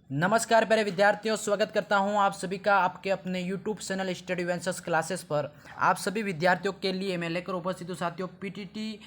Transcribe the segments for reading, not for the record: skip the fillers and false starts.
नमस्कार प्यारे विद्यार्थियों, स्वागत करता हूं आप सभी का आपके अपने YouTube channel study ventures classes पर। आप सभी विद्यार्थियों के लिए मैं लेकर उपस्थित हूं साथियों पीटीटी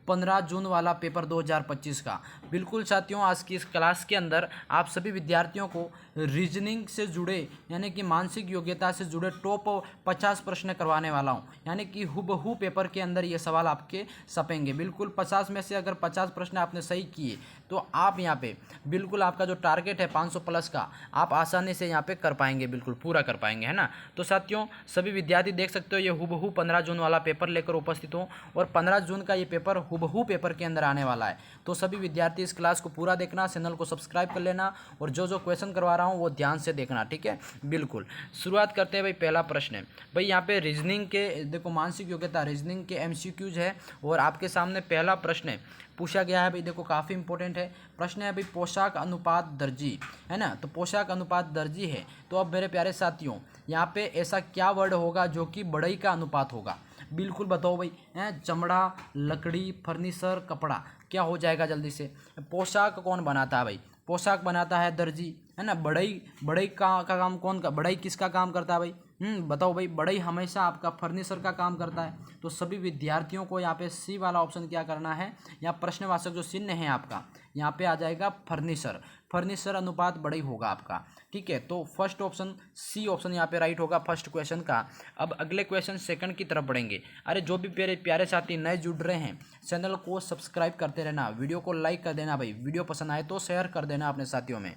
15 जून वाला पेपर 2025 का। बिल्कुल साथियों, आज की इस क्लास के अंदर आप सभी विद्यार्थियों को रीजनिंग से जुड़े यानी कि मानसिक योग्यता से जुड़े टॉप 50 प्रश्न करवाने वाला हूँ। यानी कि हूबहू पेपर के अंदर ये सवाल आपके छपेंगे। बिल्कुल 50 में से अगर 50 प्रश्न आपने सही किए तो आप यहाँ पे बिल्कुल आपका जो टारगेट है 500 प्लस का आप आसानी से यहाँ पे कर पाएंगे, बिल्कुल पूरा कर पाएंगे, है ना। तो साथियों सभी विद्यार्थी देख सकते हो ये हूबहू 15 जून वाला पेपर लेकर उपस्थित हो और 15 जून का ये पेपर हूबहू पेपर के अंदर आने वाला है। तो सभी विद्यार्थी इस क्लास को पूरा देखना, चैनल को सब्सक्राइब कर लेना और जो जो क्वेश्चन करवा रहा हूँ वो ध्यान से देखना, ठीक है। बिल्कुल शुरुआत करते हैं भाई। पहला प्रश्न है भाई यहाँ पे रीजनिंग के, देखो मानसिक योग्यता रीजनिंग के MCQs है और आपके सामने पहला प्रश्न है पूछा गया है भाई। देखो काफ़ी इंपॉर्टेंट है प्रश्न है भाई, पोशाक अनुपात दर्जी, है ना। तो पोशाक अनुपात दर्जी है तो अब मेरे प्यारे साथियों यहाँ पे ऐसा क्या वर्ड होगा जो कि बढ़ई का अनुपात होगा। बिल्कुल बताओ भाई, हैं चमड़ा, लकड़ी, फर्नीचर, कपड़ा, क्या हो जाएगा जल्दी से। पोशाक कौन बनाता है भाई? पोशाक बनाता है दर्जी, है ना। बढ़ई, बढ़ई का काम कौन का, बढ़ई किसका काम करता है भाई? बताओ भाई। बढ़ई हमेशा आपका फर्नीचर का काम करता है। तो सभी विद्यार्थियों को यहाँ पे सी वाला ऑप्शन क्या करना है, यहाँ प्रश्नवाचक जो चिन्ह है आपका यहाँ पे आ जाएगा फर्नीचर। फर्नीचर अनुपात बढ़ई होगा आपका, ठीक है। तो फर्स्ट ऑप्शन सी ऑप्शन यहाँ पे राइट होगा फर्स्ट क्वेश्चन का। अब अगले क्वेश्चन सेकंड की तरफ बढ़ेंगे। अरे जो भी प्यारे प्यारे साथी नए जुड़ रहे हैं चैनल को सब्सक्राइब करते रहना, वीडियो को लाइक कर देना भाई, वीडियो पसंद आए तो शेयर कर देना अपने साथियों में।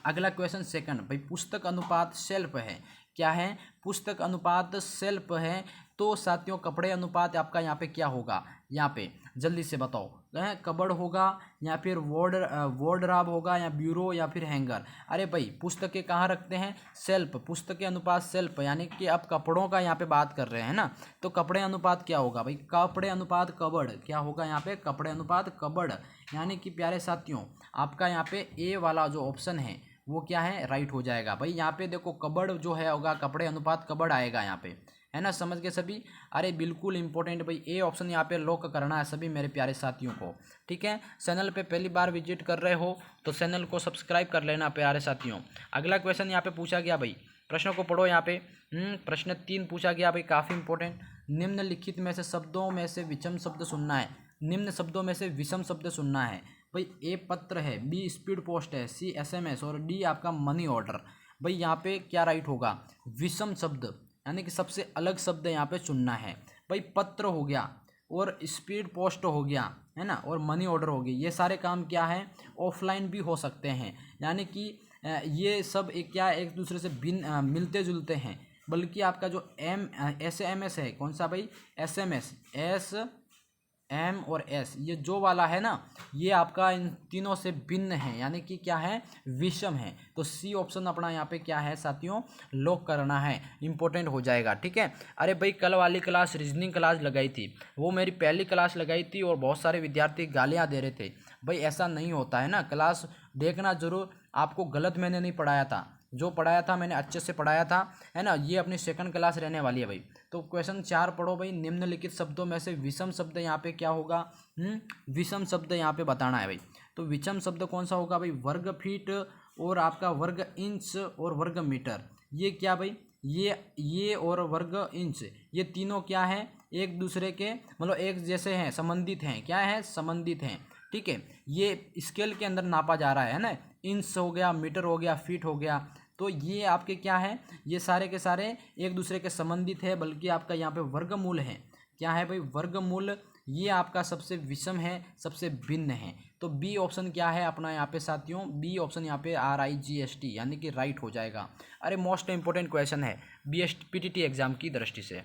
अगला क्वेश्चन सेकंड भाई, पुस्तक अनुपात शेल्फ है, क्या है? पुस्तक अनुपात शेल्फ है। तो साथियों कपड़े अनुपात आपका यहाँ पे क्या होगा, यहाँ पे जल्दी से बताओ। कबर्ड होगा या फिर वार्डरोब होगा या ब्यूरो या फिर हैंगर। अरे भाई पुस्तकें कहाँ रखते हैं? शेल्फ। पुस्तकें अनुपात शेल्फ यानी कि आप कपड़ों का यहाँ पे बात कर रहे हैं ना। तो कपड़े अनुपात क्या होगा भाई? कपड़े अनुपात कबर्ड, क्या होगा यहाँ पे? कपड़े अनुपात कबर्ड। यानी कि प्यारे साथियों आपका यहाँ पे ए वाला जो ऑप्शन है वो क्या है, राइट हो जाएगा भाई। यहाँ पे देखो कबर्ड जो है होगा कपड़े अनुपात कबर्ड आएगा यहाँ पे, है ना। समझ गए सभी? अरे बिल्कुल इंपॉर्टेंट भाई, ए ऑप्शन यहाँ पे लॉक करना है सभी मेरे प्यारे साथियों को, ठीक है। चैनल पे पहली बार विजिट कर रहे हो तो चैनल को सब्सक्राइब कर लेना प्यारे साथियों। अगला क्वेश्चन यहाँ पे पूछा गया भाई, प्रश्नों को पढ़ो यहाँ पे। प्रश्न 3 पूछा गया भाई, काफ़ी इंपॉर्टेंट। निम्नलिखित में से शब्दों में से विषम शब्द सुनना है। निम्न शब्दों में से विषम शब्द सुनना है भाई। ए पत्र है, बी स्पीड पोस्ट है, सी SMS और डी आपका मनी ऑर्डर। भाई यहाँ पे क्या राइट होगा? विषम शब्द यानी कि सबसे अलग शब्द यहाँ पे चुनना है भाई। पत्र हो गया और स्पीड पोस्ट हो गया, है ना, और मनी ऑर्डर हो गई। ये सारे काम क्या है, ऑफलाइन भी हो सकते हैं। यानी कि ये सब एक क्या एक दूसरे से भिन्न मिलते जुलते हैं। बल्कि आपका जो SMS है कौन सा भाई? SMS, M और S, ये जो वाला है ना ये आपका इन तीनों से भिन्न है, यानी कि क्या है, विषम है। तो सी ऑप्शन अपना यहाँ पे क्या है साथियों, लॉक करना है, इंपॉर्टेंट हो जाएगा, ठीक है। अरे भाई कल वाली क्लास रीजनिंग क्लास लगाई थी, वो मेरी पहली क्लास लगाई थी और बहुत सारे विद्यार्थी गालियाँ दे रहे थे। भाई ऐसा नहीं होता है ना, क्लास देखना जरूर। आपको गलत मैंने नहीं पढ़ाया था, जो पढ़ाया था मैंने अच्छे से पढ़ाया था, है ना। ये अपनी सेकंड क्लास रहने वाली है भाई। तो क्वेश्चन 4 पढ़ो भाई। निम्नलिखित शब्दों में से विषम शब्द यहाँ पे क्या होगा? विषम शब्द यहाँ पे बताना है भाई। तो विषम शब्द कौन सा होगा भाई? वर्ग फीट और आपका वर्ग इंच और वर्ग मीटर। ये क्या भाई? ये और वर्ग इंच, ये तीनों क्या है, एक दूसरे के मतलब एक जैसे हैं, संबंधित हैं। क्या है? संबंधित हैं, ठीक है। ये स्केल के अंदर नापा जा रहा है ना। इंच हो गया, मीटर हो गया, फीट हो गया। तो ये आपके क्या है, ये सारे के सारे एक दूसरे के संबंधित है। बल्कि आपका यहाँ पे वर्गमूल है, क्या है भाई? वर्गमूल। ये आपका सबसे विषम है, सबसे भिन्न है। तो बी ऑप्शन क्या है अपना यहाँ पे साथियों? बी ऑप्शन यहाँ पे RIGST यानी कि राइट हो जाएगा। अरे मोस्ट इंपॉर्टेंट क्वेश्चन है PTT एग्जाम की दृष्टि से।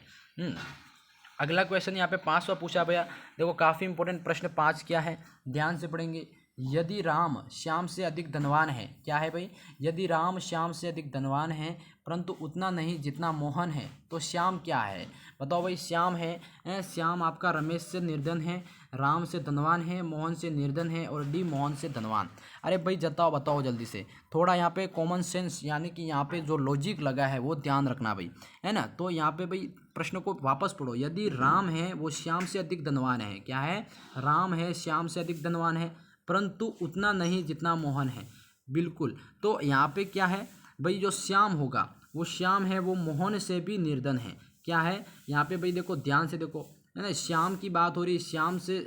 अगला क्वेश्चन यहाँ पे 5वां पूछा भैया। देखो काफ़ी इंपॉर्टेंट प्रश्न 5 क्या है, ध्यान से पढ़ेंगे। यदि राम श्याम से अधिक धनवान है, क्या है भाई? यदि राम श्याम से अधिक धनवान है परंतु उतना नहीं जितना मोहन है, तो श्याम क्या है? बताओ भाई। श्याम है, श्याम आपका रमेश से निर्धन है, राम से धनवान है, मोहन से निर्धन है और डी मोहन से धनवान। अरे भाई बताओ जल्दी से। थोड़ा यहाँ पे कॉमन सेंस यानी कि यहाँ पे जो लॉजिक लगा है वो ध्यान रखना भाई, है ना। तो यहाँ पे भाई प्रश्न को वापस पढ़ो। यदि राम है वो श्याम से अधिक धनवान है, क्या है? राम है श्याम से अधिक धनवान है परंतु उतना नहीं जितना मोहन है। बिल्कुल। तो यहाँ पे क्या है भाई, जो श्याम होगा वो श्याम है, वो मोहन से भी निर्धन है। क्या है यहाँ पे भाई, देखो ध्यान से देखो, है ना, श्याम की बात हो रही है। श्याम से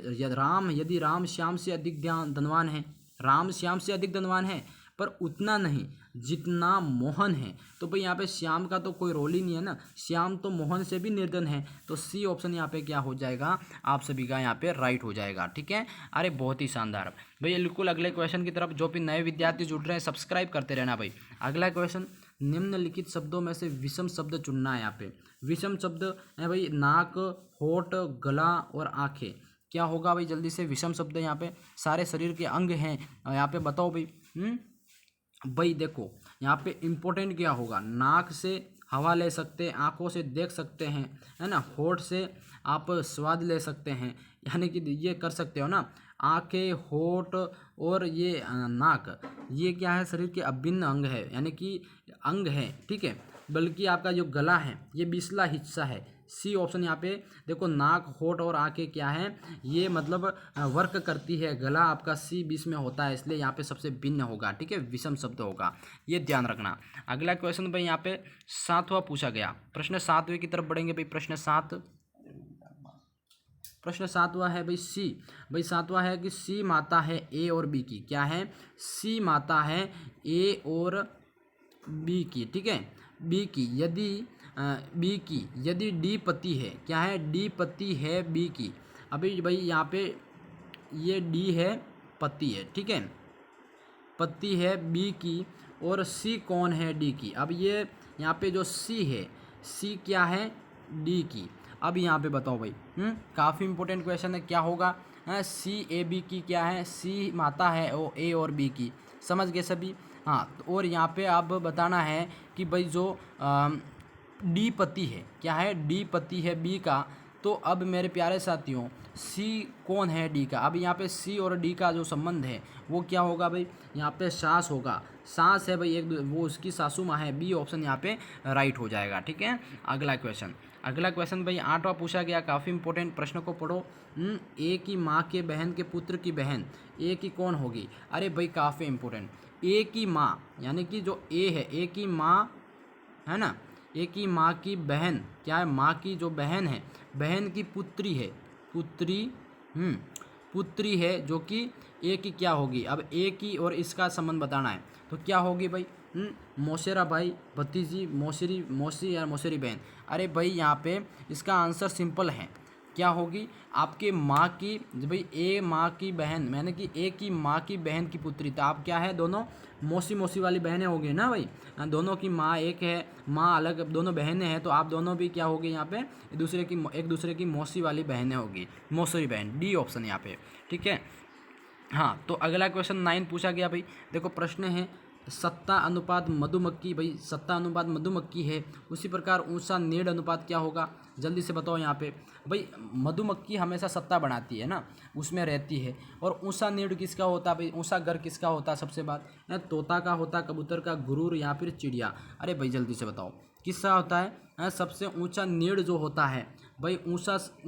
यदि राम श्याम से अधिक धनवान है, राम श्याम से अधिक धनवान है, पर उतना नहीं जितना मोहन है। तो भाई यहाँ पे श्याम का तो कोई रोल ही नहीं है ना, श्याम तो मोहन से भी निर्धन है। तो सी ऑप्शन यहाँ पे क्या हो जाएगा, आप सभी का यहाँ पे राइट हो जाएगा। ठीक है, अरे बहुत ही शानदार भाई। बिल्कुल अगले क्वेश्चन की तरफ जो भी नए विद्यार्थी जुड़ रहे हैं सब्सक्राइब करते रहना भाई। अगला क्वेश्चन, निम्नलिखित शब्दों में से विषम शब्द चुनना है। यहाँ पे विषम शब्द है भाई, नाक, होठ, गला और आंखें। क्या होगा भाई, जल्दी से विषम शब्द यहाँ पे सारे शरीर के अंग हैं, यहाँ पे बताओ भाई। भाई देखो यहाँ पे इम्पोर्टेंट क्या होगा, नाक से हवा ले सकते हैं, आँखों से देख सकते हैं, है ना, होठ से आप स्वाद ले सकते हैं, यानी कि ये कर सकते हो ना। आँखें, होठ और ये नाक, ये क्या है, शरीर के अभिन्न अंग है, यानी कि अंग है। ठीक है, बल्कि आपका जो गला है ये बिचला हिस्सा है। सी ऑप्शन यहाँ पे देखो, नाक, होठ और आंखें क्या है, ये मतलब वर्क करती है। गला आपका सी बीच में होता है, इसलिए यहाँ पे सबसे भिन्न होगा। ठीक है, विषम शब्द होगा, ये ध्यान रखना। अगला क्वेश्चन भाई यहाँ पे 7वां पूछा गया। प्रश्न 7वें की तरफ बढ़ेंगे भाई। प्रश्न 7वां है भाई सी। भाई 7वां है कि सी माता है ए और बी की। क्या है, सी माता है ए और बी की। ठीक है, बी की यदि डी पति है। क्या है, डी पति है बी की। अभी भाई यहाँ पे ये डी है, पति है। ठीक है, पति है बी की, और सी कौन है, डी की। अब ये यहाँ पे जो सी है, सी क्या है, डी की। अब यहाँ पे बताओ भाई, काफ़ी इंपॉर्टेंट क्वेश्चन है। क्या होगा, सी ए बी की। क्या है, सी माता है ओ ए और बी की। समझ गए सभी। हाँ, और यहाँ पे आप बताना है कि भाई जो डी पति है। क्या है, डी पति है बी का। तो अब मेरे प्यारे साथियों, सी कौन है, डी का। अब यहाँ पे सी और डी का जो संबंध है वो क्या होगा भाई, यहाँ पे सास होगा। सास है भाई एक, वो उसकी सासू माँ है। बी ऑप्शन यहाँ पे राइट हो जाएगा। ठीक है, अगला क्वेश्चन भाई 8वां पूछा गया। काफ़ी इंपॉर्टेंट प्रश्न को पढ़ो। ए की माँ के बहन के पुत्र की बहन, ए की कौन होगी। अरे भाई काफ़ी इंपॉर्टेंट, ए की माँ यानी कि जो ए है, ए की माँ है ना, ए की माँ की बहन। क्या है, माँ की जो बहन है, बहन की पुत्री है, पुत्री है, जो कि ए की क्या होगी। अब ए की और इसका संबंध बताना है, तो क्या होगी भाई, मौसेरा भाई, भतीजी, मौसी या मौसेरी बहन। अरे भाई यहाँ पे इसका आंसर सिंपल है। क्या होगी, आपके माँ की, भाई ए माँ की बहन, यानी कि ए की माँ की बहन की पुत्री। तो आप क्या है, दोनों मौसी वाली बहनें हो गई ना भाई। दोनों की माँ एक है, माँ अलग, दोनों बहनें हैं, तो आप दोनों भी क्या होगी यहाँ पे, एक दूसरे की मौसी वाली बहनें होगी, मौसरी बहन। डी ऑप्शन यहाँ पे। ठीक है, हाँ, तो अगला क्वेश्चन 9 पूछा गया भाई। देखो प्रश्न है, सत्ता अनुपात मधुमक्खी। भाई सत्ता अनुपात मधुमक्खी है, उसी प्रकार ऊषा नीड अनुपात क्या होगा, जल्दी से बताओ। यहाँ पे भाई मधुमक्खी हमेशा सत्ता बनाती है ना, उसमें रहती है। और ऊषा नीड किसका होता है भाई, ऊषा घर किसका होता है, सबसे बात है तोता का होता, कबूतर का, गुरूर या फिर चिड़िया। अरे भाई जल्दी से बताओ किसका होता है, सबसे ऊंचा नीड जो होता है भाई,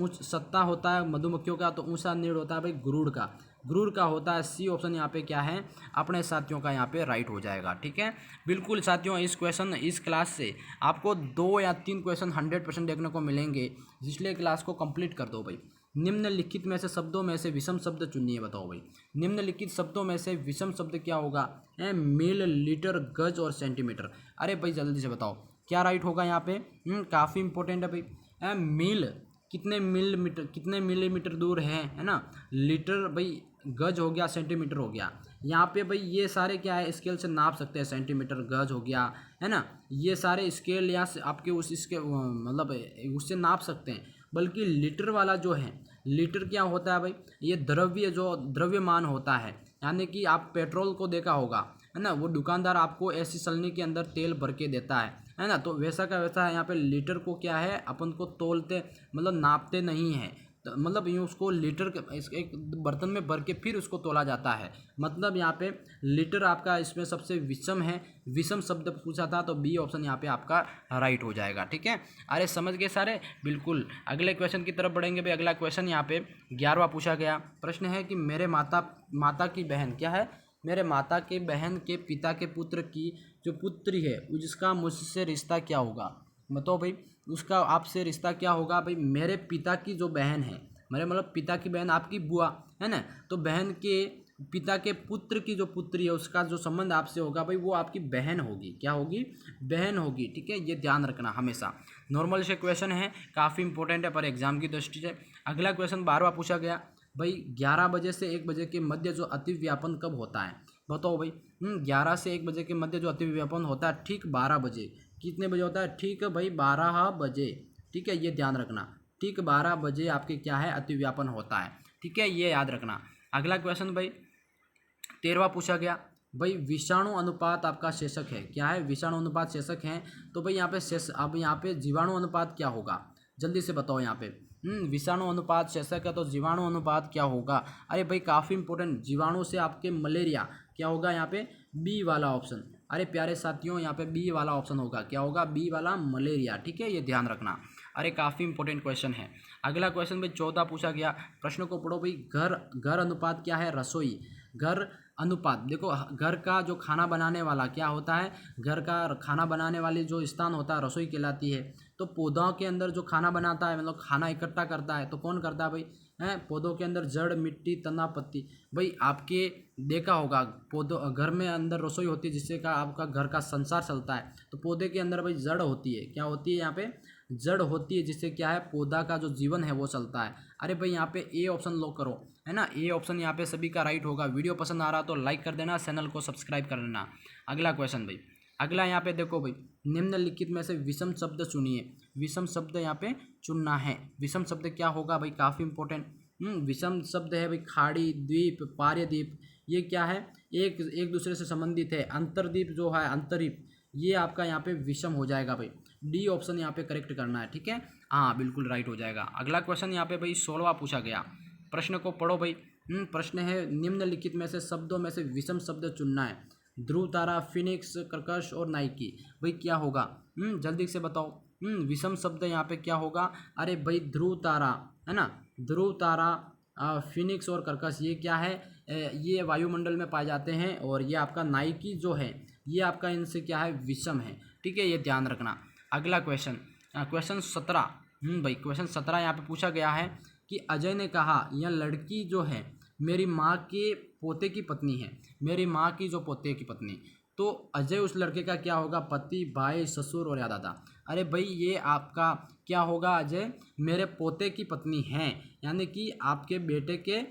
सत्ता होता है मधुमक्खियों का, तो ऊंचा नीड होता है भाई गुरूर का होता है। सी ऑप्शन यहाँ पे क्या है, अपने साथियों का यहाँ पे राइट हो जाएगा। ठीक है, बिल्कुल साथियों, इस क्लास से आपको 2 या 3 क्वेश्चन 100% देखने को मिलेंगे, इसलिए क्लास को कंप्लीट कर दो भाई। निम्नलिखित में से शब्दों में से विषम शब्द चुनिए, बताओ भाई। निम्नलिखित शब्दों में से विषम शब्द क्या होगा, मील, लीटर, गज और सेंटीमीटर। अरे भाई जल्दी से बताओ क्या राइट होगा यहाँ पे। काफ़ी इंपॉर्टेंट है भाई। मील कितने मिलीमीटर दूर है ना। लीटर भाई, गज हो गया, सेंटीमीटर हो गया। यहाँ पे भाई ये सारे क्या है, स्केल से नाप सकते हैं, सेंटीमीटर, गज हो गया, है ना, ये सारे स्केल या आपके इसके मतलब उससे नाप सकते हैं। बल्कि लीटर वाला जो है, लीटर क्या होता है भाई, ये द्रव्यमान होता है। यानी कि आप पेट्रोल को देखा होगा, है ना, वो दुकानदार आपको ऐसी सलनी के अंदर तेल भर के देता है ना, तो वैसा का वैसा है। यहाँ पे लीटर को क्या है, अपन को तोलते मतलब नापते नहीं है, तो मतलब ये उसको लीटर एक बर्तन में भर के फिर उसको तोला जाता है। मतलब यहाँ पे लीटर आपका इसमें सबसे विषम है, विषम शब्द पूछा था, तो बी ऑप्शन यहाँ पे आपका राइट हो जाएगा। ठीक है, अरे समझ गए सारे, बिल्कुल। अगले क्वेश्चन की तरफ बढ़ेंगे भाई। अगला क्वेश्चन यहाँ पे 11वां पूछा गया। प्रश्न है कि मेरे माता की बहन। क्या है, मेरे माता के बहन के पिता के पुत्र की जो पुत्री है उसका मुझसे रिश्ता क्या होगा। बताओ भाई, उसका आपसे रिश्ता क्या होगा भाई। मेरे पिता की जो बहन है, मेरे मतलब पिता की बहन आपकी बुआ है ना, तो बहन के पिता के पुत्र की जो पुत्री है उसका जो संबंध आपसे होगा भाई, वो आपकी बहन होगी। क्या होगी? बहन होगी। ठीक है, ये ध्यान रखना हमेशा। नॉर्मल से क्वेश्चन है, काफ़ी इंपॉर्टेंट है पर एग्जाम की दृष्टि से। अगला क्वेश्चन 12वां पूछा गया भाई, 11 बजे से 1 बजे के मध्य जो अतिव्यापन कब होता है। बताओ भाई। 11 से 1 बजे के मध्य जो अतिव्यापन होता है ठीक 12 बजे। कितने बजे होता है? ठीक भाई 12 बजे। ठीक है, ये ध्यान रखना। ठीक 12 बजे आपके क्या है? अतिव्यापन होता है। ठीक है, ये याद रखना। अगला क्वेश्चन भाई 13वां पूछा गया भाई, विषाणु अनुपात आपका शेषक है। क्या है? विषाणु अनुपात शेषक है। तो भाई यहाँ पे अब यहाँ पे जीवाणु अनुपात क्या होगा, जल्दी से बताओ। यहाँ पे विषाणु अनुपात शेषक है तो जीवाणु अनुपात क्या होगा। अरे भाई काफ़ी इंपॉर्टेंट, जीवाणु से आपके मलेरिया क्या होगा। यहाँ पे बी वाला ऑप्शन। अरे प्यारे साथियों, यहाँ पे बी वाला ऑप्शन होगा। क्या होगा? बी वाला, मलेरिया। ठीक है, ये ध्यान रखना। अरे काफ़ी इंपॉर्टेंट क्वेश्चन है। अगला क्वेश्चन भाई 14 पूछा गया। प्रश्न को पढ़ो भाई। घर अनुपात क्या है? रसोई। घर अनुपात, देखो घर का जो खाना बनाने वाला क्या होता है, घर का खाना बनाने वाली जो स्थान होता है रसोई कहलाती है। तो पौधों के अंदर जो खाना बनाता है, मतलब खाना इकट्ठा करता है, तो कौन करता है भाई? हैं, पौधों के अंदर जड़, मिट्टी, तना, पत्ती। भाई आपके देखा होगा पौधों, घर में अंदर रसोई होती है जिससे का आपका घर का संसार चलता है। तो पौधे के अंदर भाई जड़ होती है। क्या होती है? यहाँ पे जड़ होती है, जिससे क्या है पौधा का जो जीवन है वो चलता है। अरे भाई यहाँ पे ए ऑप्शन लो करो, है ना। ए ऑप्शन यहाँ पे सभी का राइट होगा। वीडियो पसंद आ रहा तो लाइक कर देना, चैनल को सब्सक्राइब कर लेना। अगला क्वेश्चन भाई, अगला यहाँ पे देखो भाई, निम्नलिखित में से विषम शब्द चुनिए। विषम शब्द यहाँ पे चुनना है। विषम शब्द क्या होगा भाई? काफ़ी इंपॉर्टेंट। विषम शब्द है भाई खाड़ी, द्वीप, पार्यद्वीप। ये क्या है? एक दूसरे से संबंधित है। अंतरद्वीप जो है, अंतरीप, ये आपका यहाँ पे विषम हो जाएगा भाई। डी ऑप्शन यहाँ पे करेक्ट करना है। ठीक है, हाँ बिल्कुल राइट हो जाएगा। अगला क्वेश्चन यहाँ पे भाई 16वां पूछा गया। प्रश्न को पढ़ो भाई। प्रश्न है, निम्नलिखित में से शब्दों में से विषम शब्द चुनना है। ध्रुव तारा, फिनिक्स, कर्कश और नाइकी। भाई क्या होगा? जल्दी से बताओ। विषम शब्द यहाँ पे क्या होगा? अरे भाई ध्रुव तारा, है ना। ध्रुव तारा, फिनिक्स और कर्कश, ये क्या है? ये वायुमंडल में पाए जाते हैं। और ये आपका नाइकी जो है, ये आपका इनसे क्या है? विषम है। ठीक है, ये ध्यान रखना। अगला क्वेश्चन, क्वेश्चन 17। भाई क्वेश्चन 17 यहाँ पे पूछा गया है कि अजय ने कहा यह लड़की जो है मेरी माँ के पोते की पत्नी है। मेरी माँ की जो पोते की पत्नी, तो अजय उस लड़के का क्या होगा? पति, भाई, ससुर और या दादा। अरे भाई ये आपका क्या होगा? अजय मेरे पोते की पत्नी है, यानी कि आपके बेटे के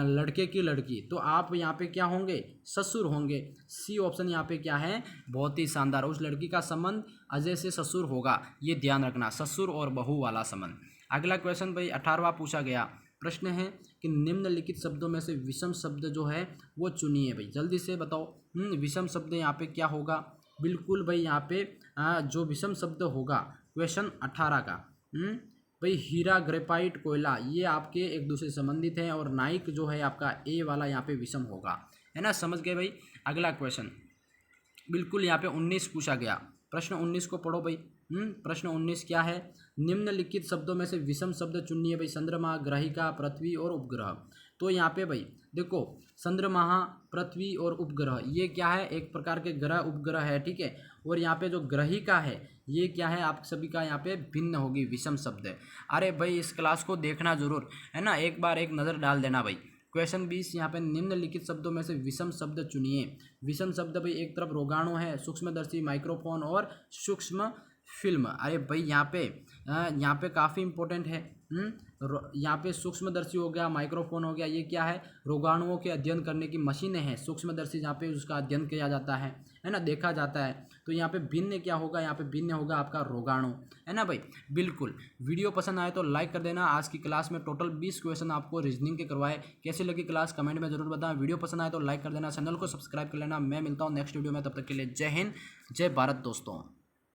लड़के की लड़की। तो आप यहाँ पे क्या होंगे? ससुर होंगे। सी ऑप्शन यहाँ पे क्या है? बहुत ही शानदार। उस लड़की का संबंध अजय से ससुर होगा, ये ध्यान रखना। ससुर और बहू वाला संबंध। अगला क्वेश्चन भाई 18वां पूछा गया। प्रश्न है कि निम्नलिखित शब्दों में से विषम शब्द जो है वो चुनिए। भाई जल्दी से बताओ। विषम शब्द यहाँ पे क्या होगा? बिल्कुल भाई यहाँ पे जो विषम शब्द होगा क्वेश्चन 18 का, भाई हीरा, ग्रेफाइट, कोयला, ये आपके एक दूसरे से संबंधित हैं। और नाइक जो है आपका ए वाला यहाँ पे विषम होगा, है ना। समझ गए भाई। अगला क्वेश्चन बिल्कुल यहाँ पे 19 पूछा गया। प्रश्न 19 को पढ़ो भाई। प्रश्न 19 क्या है? निम्नलिखित शब्दों में से विषम शब्द चुनिए। भाई चंद्रमा, ग्रहिका, पृथ्वी और उपग्रह। तो यहाँ पे भाई देखो, चंद्रमा, पृथ्वी और उपग्रह, ये क्या है? एक प्रकार के ग्रह उपग्रह है। ठीक है, और यहाँ पे जो ग्रहिका है ये क्या है? आप सभी का यहाँ पे भिन्न होगी, विषम शब्द है। अरे भाई इस क्लास को देखना जरूर, है ना। एक बार एक नज़र डाल देना भाई। क्वेश्चन 20 यहाँ पे, निम्नलिखित शब्दों में से विषम शब्द चुनिए। विषम शब्द भाई एक तरफ रोगाणु है, सूक्ष्मदर्शी, माइक्रोफोन और सूक्ष्म फिल्म। अरे भाई यहाँ पे काफ़ी इंपॉर्टेंट है। यहाँ पे सूक्ष्मदर्शी हो गया, माइक्रोफोन हो गया, ये क्या है? रोगाणुओं के अध्ययन करने की मशीनें हैं। सूक्ष्मदर्शी जहाँ पे उसका अध्ययन किया जाता है ना, देखा जाता है। तो यहाँ पे भिन्न क्या होगा? यहाँ पे भिन्न होगा आपका रोगाणु, है ना भाई। बिल्कुल। वीडियो पसंद आए तो लाइक कर देना। आज की क्लास में टोटल 20 क्वेश्चन आपको रीजनिंग के करवाए। कैसी लगी क्लास कमेंट में जरूर बताएं। वीडियो पसंद आए तो लाइक कर देना, चैनल को सब्सक्राइब कर लेना। मैं मिलता हूँ नेक्स्ट वीडियो में, तब तक के लिए जय हिंद, जय भारत दोस्तों।